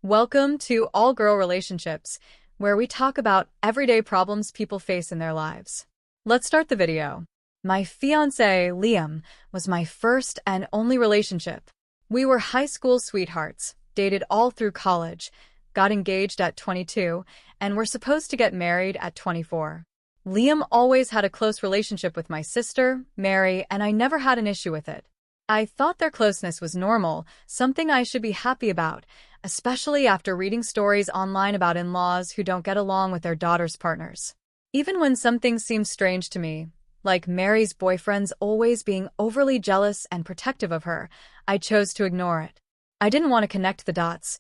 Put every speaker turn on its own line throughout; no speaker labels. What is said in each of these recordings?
Welcome to All Girl Relationships, where we talk about everyday problems people face in their lives. Let's start the video. My fiancé, Liam, was my first and only relationship. We were high school sweethearts, dated all through college, got engaged at 22, and were supposed to get married at 24. Liam always had a close relationship with my sister, Mary, and I never had an issue with it. I thought their closeness was normal, something I should be happy about, especially after reading stories online about in-laws who don't get along with their daughter's partners. Even when some things seem strange to me, like Mary's boyfriend's always being overly jealous and protective of her, I chose to ignore it. I didn't want to connect the dots,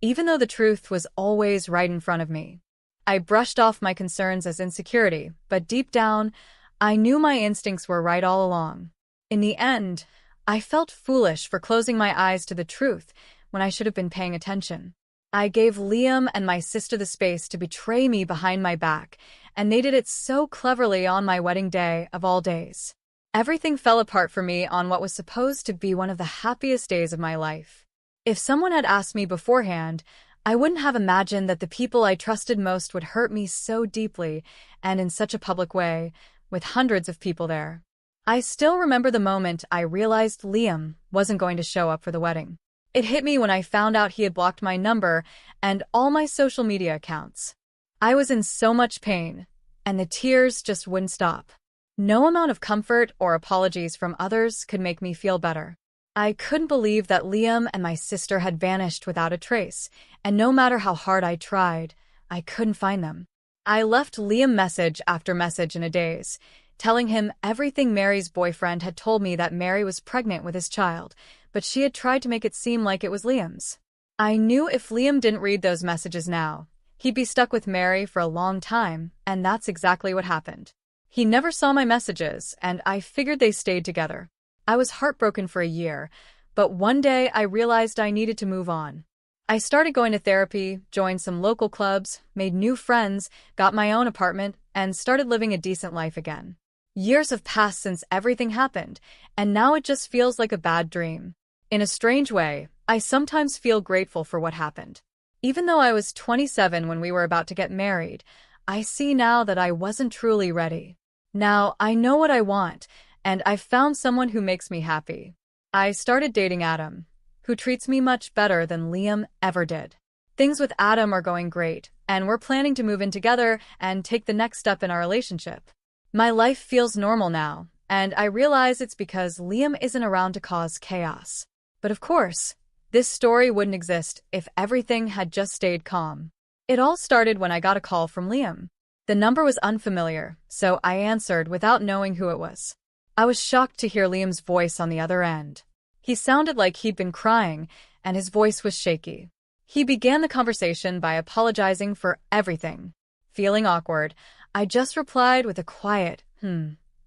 even though the truth was always right in front of me. I brushed off my concerns as insecurity, but deep down, I knew my instincts were right all along. In the end, I felt foolish for closing my eyes to the truth when I should have been paying attention. I gave Liam and my sister the space to betray me behind my back, and they did it so cleverly on my wedding day of all days. Everything fell apart for me on what was supposed to be one of the happiest days of my life. If someone had asked me beforehand, I wouldn't have imagined that the people I trusted most would hurt me so deeply and in such a public way, with hundreds of people there. I still remember the moment I realized Liam wasn't going to show up for the wedding. It hit me when I found out he had blocked my number and all my social media accounts. I was in so much pain, and the tears just wouldn't stop. No amount of comfort or apologies from others could make me feel better. I couldn't believe that Liam and my sister had vanished without a trace, and no matter how hard I tried, I couldn't find them. I left Liam message after message in a daze, telling him everything Mary's boyfriend had told me, that Mary was pregnant with his child, but she had tried to make it seem like it was Liam's. I knew if Liam didn't read those messages now, he'd be stuck with Mary for a long time, and that's exactly what happened. He never saw my messages, and I figured they stayed together. I was heartbroken for a year, but one day I realized I needed to move on. I started going to therapy, joined some local clubs, made new friends, got my own apartment, and started living a decent life again. Years have passed since everything happened, and now it just feels like a bad dream. In a strange way, I sometimes feel grateful for what happened. Even though I was 27 when we were about to get married, I see now that I wasn't truly ready. Now I know what I want, and I've found someone who makes me happy. I started dating Adam, who treats me much better than Liam ever did. Things with Adam are going great, and we're planning to move in together and take the next step in our relationship. My life feels normal now, and I realize it's because Liam isn't around to cause chaos. But of course, this story wouldn't exist if everything had just stayed calm. It all started when I got a call from Liam. The number was unfamiliar, so I answered without knowing who it was. I was shocked to hear Liam's voice on the other end. He sounded like he'd been crying, and his voice was shaky. He began the conversation by apologizing for everything. Feeling awkward, I just replied with a quiet,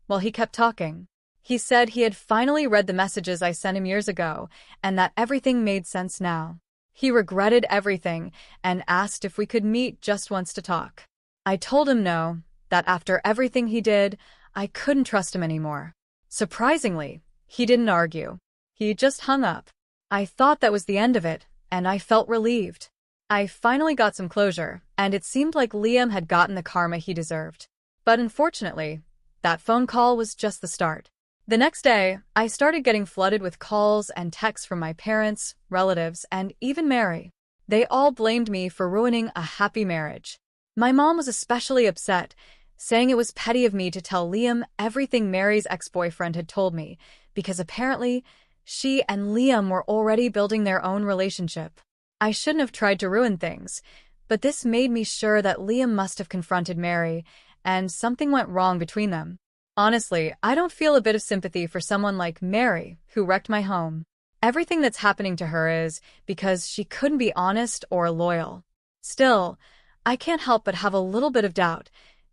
while he kept talking. He said he had finally read the messages I sent him years ago, and that everything made sense now. He regretted everything and asked if we could meet just once to talk. I told him no, that after everything he did, I couldn't trust him anymore. Surprisingly, he didn't argue. He just hung up. I thought that was the end of it, and I felt relieved. I finally got some closure, and it seemed like Liam had gotten the karma he deserved. But unfortunately, that phone call was just the start. The next day, I started getting flooded with calls and texts from my parents, relatives, and even Mary. They all blamed me for ruining a happy marriage. My mom was especially upset, saying it was petty of me to tell Liam everything Mary's ex-boyfriend had told me, because apparently, she and Liam were already building their own relationship. I shouldn't have tried to ruin things, but this made me sure that Liam must have confronted Mary, and something went wrong between them. Honestly, I don't feel a bit of sympathy for someone like Mary, who wrecked my home. Everything that's happening to her is because she couldn't be honest or loyal. Still, I can't help but have a little bit of doubt,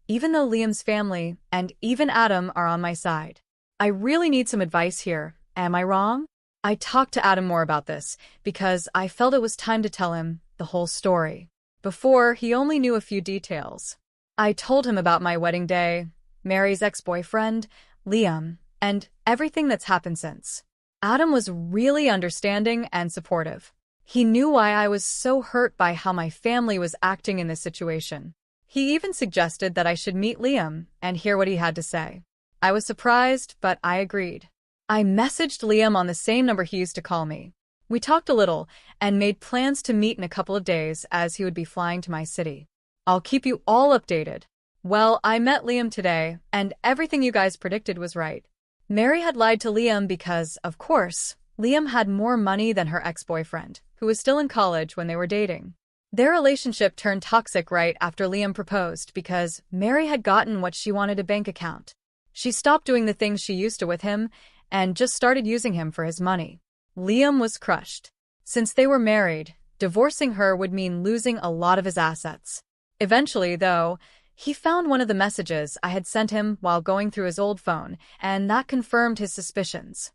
even though Liam's family and even Adam are on my side. I really need some advice here. Am I wrong? I talked to Adam more about this because I felt it was time to tell him the whole story. Before, he only knew a few details. I told him about my wedding day, Mary's ex-boyfriend, Liam, and everything that's happened since. Adam was really understanding and supportive. He knew why I was so hurt by how my family was acting in this situation. He even suggested that I should meet Liam and hear what he had to say. I was surprised, but I agreed. I messaged Liam on the same number he used to call me. We talked a little and made plans to meet in a couple of days as he would be flying to my city. I'll keep you all updated. Well, I met Liam today, and everything you guys predicted was right. Mary had lied to Liam because, of course, Liam had more money than her ex-boyfriend, who was still in college when they were dating. Their relationship turned toxic right after Liam proposed because Mary had gotten what she wanted: a bank account. She stopped doing the things she used to with him and just started using him for his money. Liam was crushed. Since they were married, divorcing her would mean losing a lot of his assets. Eventually, though, he found one of the messages I had sent him while going through his old phone, and that confirmed his suspicions.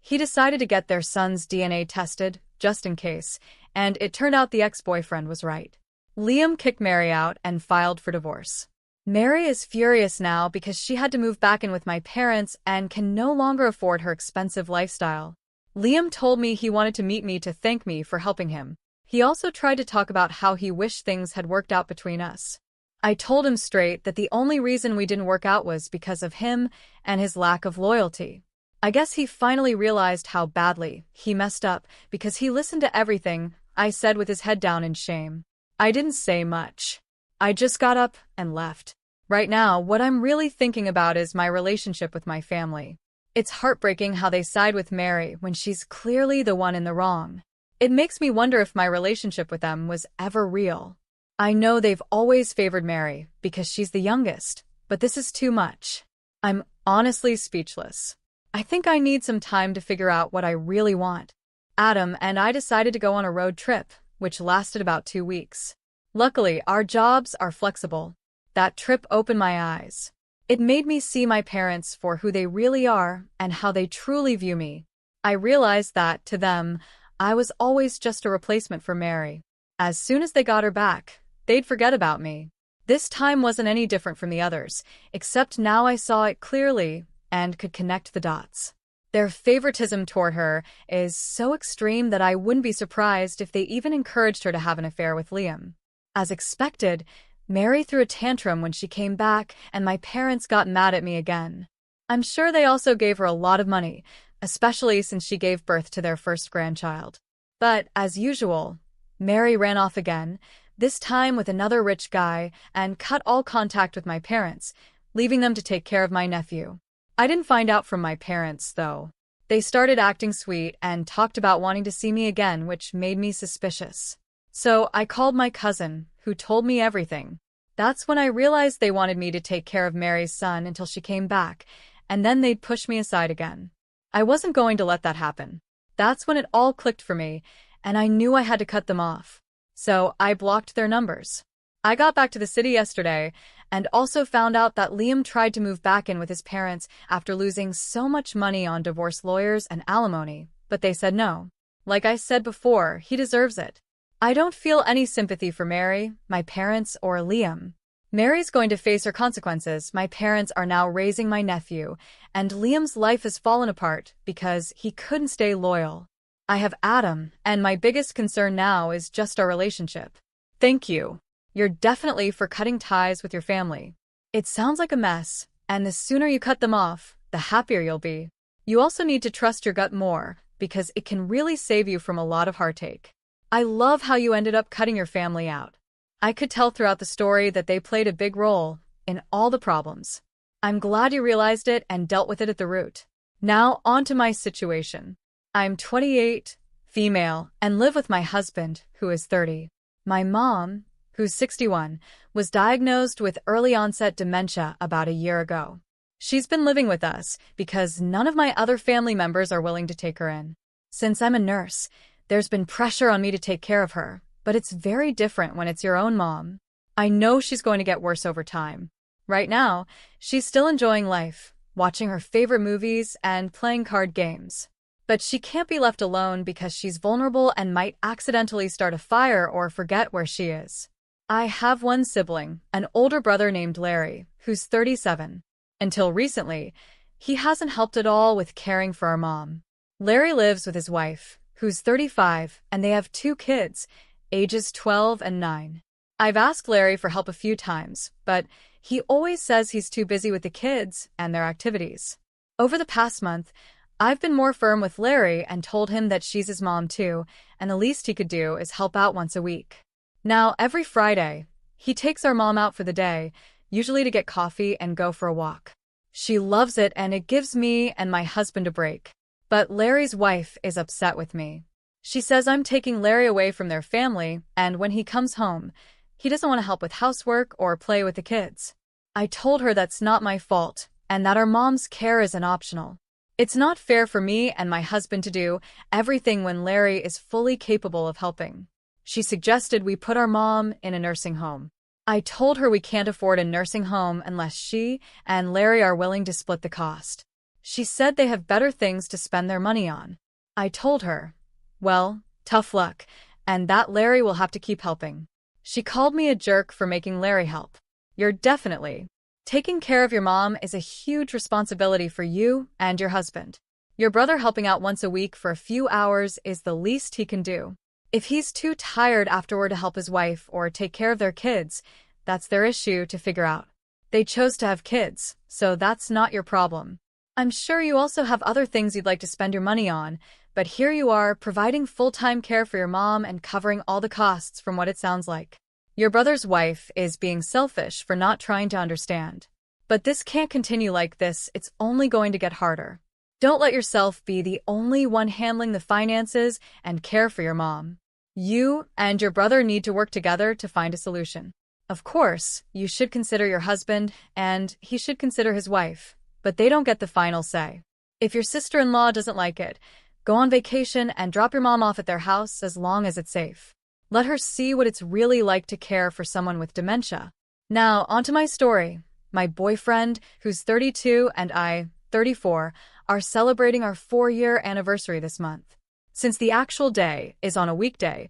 He decided to get their son's DNA tested, just in case, and it turned out the ex-boyfriend was right. Liam kicked Mary out and filed for divorce. Mary is furious now because she had to move back in with my parents and can no longer afford her expensive lifestyle. Liam told me he wanted to meet me to thank me for helping him. He also tried to talk about how he wished things had worked out between us. I told him straight that the only reason we didn't work out was because of him and his lack of loyalty. I guess he finally realized how badly he messed up because he listened to everything I said with his head down in shame. I didn't say much. I just got up and left. Right now, what I'm really thinking about is my relationship with my family. It's heartbreaking how they side with Mary when she's clearly the one in the wrong. It makes me wonder if my relationship with them was ever real. I know they've always favored Mary because she's the youngest, but this is too much. I'm honestly speechless. I think I need some time to figure out what I really want. Adam and I decided to go on a road trip, which lasted about 2 weeks. Luckily, our jobs are flexible. That trip opened my eyes. It made me see my parents for who they really are and how they truly view me. I realized that, to them, I was always just a replacement for Mary. As soon as they got her back, they'd forget about me. This time wasn't any different from the others, except now I saw it clearly and could connect the dots. Their favoritism toward her is so extreme that I wouldn't be surprised if they even encouraged her to have an affair with Liam. As expected, Mary threw a tantrum when she came back, and my parents got mad at me again. I'm sure they also gave her a lot of money, especially since she gave birth to their first grandchild. But, as usual, Mary ran off again, this time with another rich guy, and cut all contact with my parents, leaving them to take care of my nephew. I didn't find out from my parents, though. They started acting sweet and talked about wanting to see me again, which made me suspicious. So I called my cousin, who told me everything. That's when I realized they wanted me to take care of Mary's son until she came back, and then they'd push me aside again. I wasn't going to let that happen. That's when it all clicked for me, and I knew I had to cut them off. So I blocked their numbers. I got back to the city yesterday and also found out that Liam tried to move back in with his parents after losing so much money on divorce lawyers and alimony, but they said no. Like I said before, he deserves it. I don't feel any sympathy for Mary, my parents, or Liam. Mary's going to face her consequences. My parents are now raising my nephew, and Liam's life has fallen apart because he couldn't stay loyal. I have Adam, and my biggest concern now is just our relationship. Thank you. You're definitely for cutting ties with your family. It sounds like a mess, and the sooner you cut them off, the happier you'll be. You also need to trust your gut more, because it can really save you from a lot of heartache. I love how you ended up cutting your family out. I could tell throughout the story that they played a big role in all the problems. I'm glad you realized it and dealt with it at the root. Now, on to my situation. I'm 28, female, and live with my husband, who is 30. My mom, who's 61, was diagnosed with early-onset dementia about a year ago. She's been living with us because none of my other family members are willing to take her in. Since I'm a nurse, there's been pressure on me to take care of her, but it's very different when it's your own mom. I know she's going to get worse over time. Right now, she's still enjoying life, watching her favorite movies and playing card games. But she can't be left alone because she's vulnerable and might accidentally start a fire or forget where she is. I have one sibling, an older brother named Larry, who's 37. Until recently, he hasn't helped at all with caring for our mom. Larry lives with his wife, who's 35, and they have 2 kids, ages 12 and 9. I've asked Larry for help a few times, but he always says he's too busy with the kids and their activities. Over the past month, I've been more firm with Larry and told him that she's his mom too, and the least he could do is help out once a week. Now, every Friday, he takes our mom out for the day, usually to get coffee and go for a walk. She loves it and it gives me and my husband a break. But Larry's wife is upset with me. She says I'm taking Larry away from their family, and when he comes home, he doesn't want to help with housework or play with the kids. I told her that's not my fault, and that our mom's care isn't optional. It's not fair for me and my husband to do everything when Larry is fully capable of helping. She suggested we put our mom in a nursing home. I told her we can't afford a nursing home unless she and Larry are willing to split the cost. She said they have better things to spend their money on. I told her, well, tough luck, and that Larry will have to keep helping. She called me a jerk for making Larry help. You're definitely. Taking care of your mom is a huge responsibility for you and your husband. Your brother helping out once a week for a few hours is the least he can do. If he's too tired afterward to help his wife or take care of their kids, that's their issue to figure out. They chose to have kids, so that's not your problem. I'm sure you also have other things you'd like to spend your money on, but here you are providing full-time care for your mom and covering all the costs from what it sounds like. Your brother's wife is being selfish for not trying to understand. But this can't continue like this, it's only going to get harder. Don't let yourself be the only one handling the finances and care for your mom. You and your brother need to work together to find a solution. Of course, you should consider your husband, and he should consider his wife, but they don't get the final say. If your sister-in-law doesn't like it, go on vacation and drop your mom off at their house as long as it's safe. Let her see what it's really like to care for someone with dementia. Now, onto my story. My boyfriend, who's 32, and I, 34, are celebrating our 4-year anniversary this month. Since the actual day is on a weekday,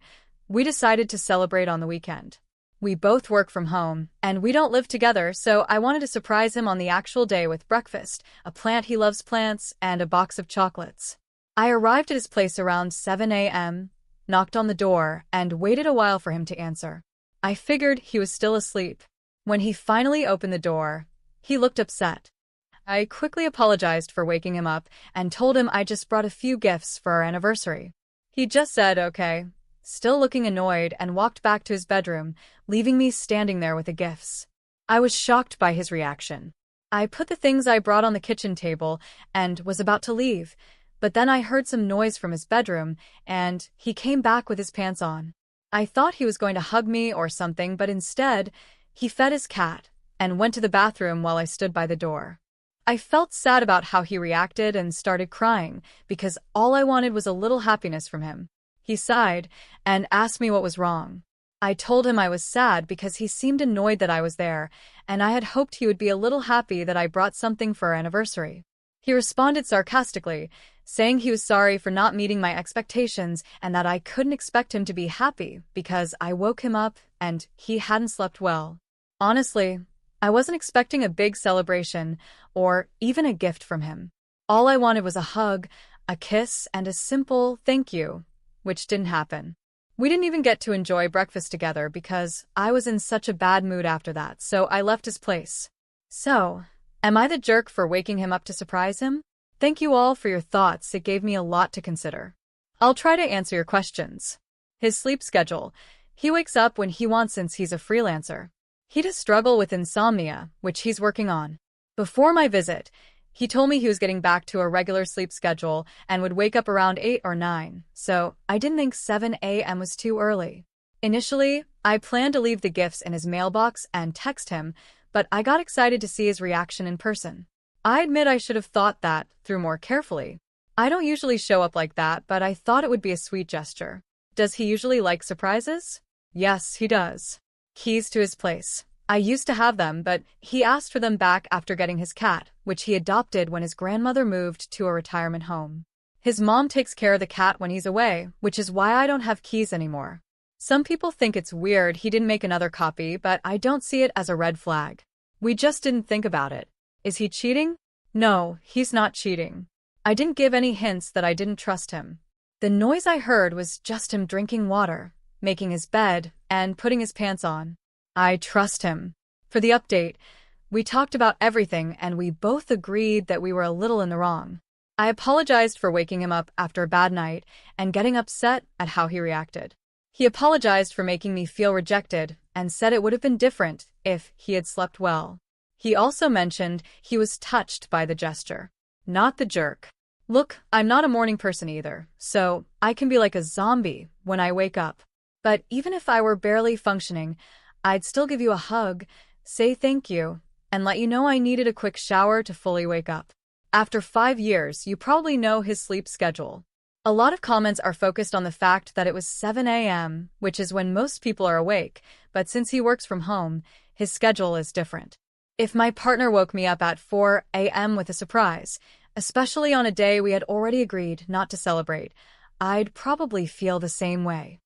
we decided to celebrate on the weekend. We both work from home, and we don't live together, so I wanted to surprise him on the actual day with breakfast, a plant he loves plants, and a box of chocolates. I arrived at his place around 7 a.m., knocked on the door, and waited a while for him to answer. I figured he was still asleep. When he finally opened the door, he looked upset. I quickly apologized for waking him up and told him I just brought a few gifts for our anniversary. He just said, okay, still looking annoyed, and walked back to his bedroom, leaving me standing there with the gifts. I was shocked by his reaction. I put the things I brought on the kitchen table and was about to leave, but then I heard some noise from his bedroom, and he came back with his pants on. I thought he was going to hug me or something, but instead, he fed his cat and went to the bathroom while I stood by the door. I felt sad about how he reacted and started crying because all I wanted was a little happiness from him. He sighed and asked me what was wrong. I told him I was sad because he seemed annoyed that I was there, and I had hoped he would be a little happy that I brought something for our anniversary. He responded sarcastically, saying he was sorry for not meeting my expectations and that I couldn't expect him to be happy because I woke him up and he hadn't slept well. Honestly, I wasn't expecting a big celebration or even a gift from him. All I wanted was a hug, a kiss, and a simple thank you, which didn't happen. We didn't even get to enjoy breakfast together because I was in such a bad mood after that, so I left his place. So, am I the jerk for waking him up to surprise him? Thank you all for your thoughts, it gave me a lot to consider. I'll try to answer your questions. His sleep schedule. He wakes up when he wants since he's a freelancer. He does struggle with insomnia, which he's working on. Before my visit, he told me he was getting back to a regular sleep schedule and would wake up around 8 or 9, so I didn't think 7 a.m. was too early. Initially, I planned to leave the gifts in his mailbox and text him, but I got excited to see his reaction in person. I admit I should have thought that through more carefully. I don't usually show up like that, but I thought it would be a sweet gesture. Does he usually like surprises? Yes, he does. Keys to his place. I used to have them, but he asked for them back after getting his cat, which he adopted when his grandmother moved to a retirement home. His mom takes care of the cat when he's away, which is why I don't have keys anymore. Some people think it's weird he didn't make another copy, but I don't see it as a red flag. We just didn't think about it. Is he cheating? No, he's not cheating. I didn't give any hints that I didn't trust him. The noise I heard was just him drinking water, making his bed, and putting his pants on. I trust him. For the update, we talked about everything and we both agreed that we were a little in the wrong. I apologized for waking him up after a bad night and getting upset at how he reacted. He apologized for making me feel rejected and said it would have been different if he had slept well. He also mentioned he was touched by the gesture, not the jerk. Look, I'm not a morning person either, so I can be like a zombie when I wake up. But even if I were barely functioning, I'd still give you a hug, say thank you, and let you know I needed a quick shower to fully wake up. After 5 years, you probably know his sleep schedule. A lot of comments are focused on the fact that it was 7 a.m., which is when most people are awake, but since he works from home, his schedule is different. If my partner woke me up at 4 a.m. with a surprise, especially on a day we had already agreed not to celebrate, I'd probably feel the same way.